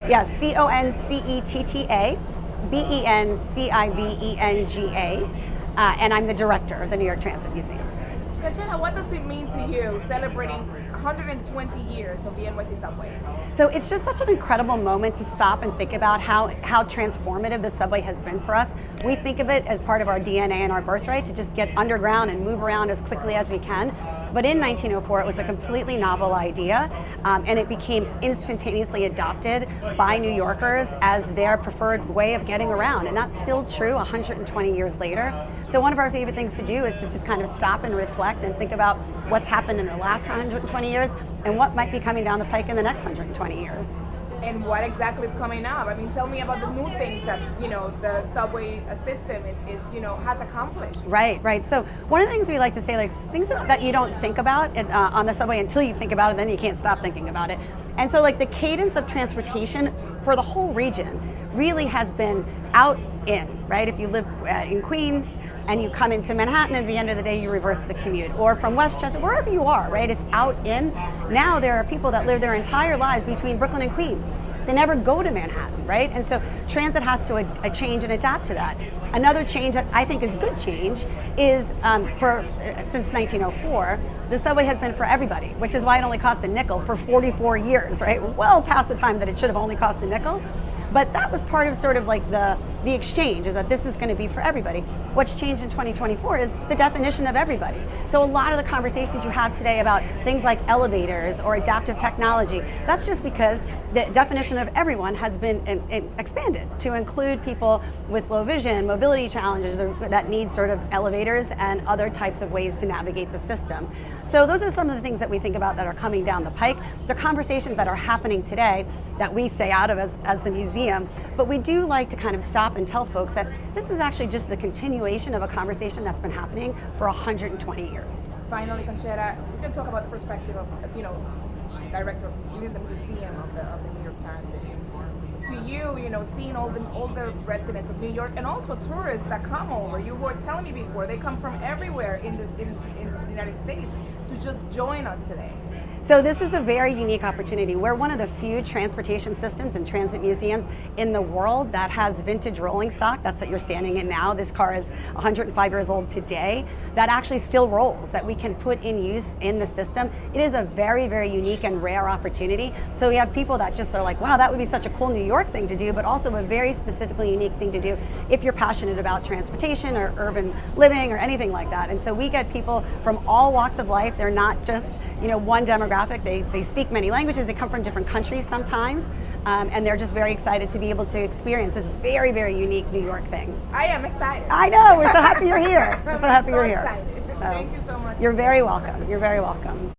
Yes, Concetta Bencivenga, and I'm the director of the New York Transit Museum. Concetta, what does it mean to you celebrating 120 years of the NYC subway? So it's just such an incredible moment to stop and think about how transformative the subway has been for us. We think of it as part of our DNA and our birthright to just get underground and move around as quickly as we can. But in 1904, it was a completely novel idea, and it became instantaneously adopted by New Yorkers as their preferred way of getting around. And that's still true 120 years later. So one of our favorite things to do is to just kind of stop and reflect and think about what's happened in the last 120 years and what might be coming down the pike in the next 120 years. And what exactly is coming up? I mean, tell me about the new things that, the subway system has accomplished. Right. So one of the things we like to say, like things that you don't think about on the subway until you think about it, then you can't stop thinking about it. And so like the cadence of transportation for the whole region really has been out in, right? If you live in Queens and you come into Manhattan, at the end of the day you reverse the commute, or from Westchester, wherever you are, right? It's out in. Now there are people that live their entire lives between Brooklyn and Queens. They never go to Manhattan, right? And so transit has to change and adapt to that. Another change that I think is good change is since 1904, the subway has been for everybody, which is why it only cost a nickel for 44 years, right? Well past the time that it should have only cost a nickel. But that was part of sort of like the exchange, is that this is going to be for everybody. What's changed in 2024 is the definition of everybody. So a lot of the conversations you have today about things like elevators or adaptive technology, that's just because the definition of everyone has been expanded to include people with low vision, mobility challenges that need sort of elevators and other types of ways to navigate the system. So those are some of the things that we think about that are coming down the pike. They're conversations that are happening today that we stay out of as the museum, but we do like to kind of stop and tell folks that this is actually just the continuation of a conversation that's been happening for 120 years. Finally, Concetta, we can talk about the perspective of, director in the museum of the New York Transit. To you, seeing all the residents of New York and also tourists that come over, you were telling me before, they come from everywhere in the United States to just join us today. So this is a very unique opportunity. We're one of the few transportation systems and transit museums in the world that has vintage rolling stock. That's what you're standing in now. This car is 105 years old today. That actually still rolls, that we can put in use in the system. It is a very, very unique and rare opportunity. So we have people that just are like, wow, that would be such a cool New York thing to do, but also a very specifically unique thing to do if you're passionate about transportation or urban living or anything like that. And so we get people from all walks of life. They're not just one demographic. They speak many languages. They come from different countries sometimes, and they're just very excited to be able to experience this very, very unique New York thing. I am excited. I know. We're so happy you're here. We're so happy you're here. Excited. So, thank you so much. You're very welcome. You're very welcome.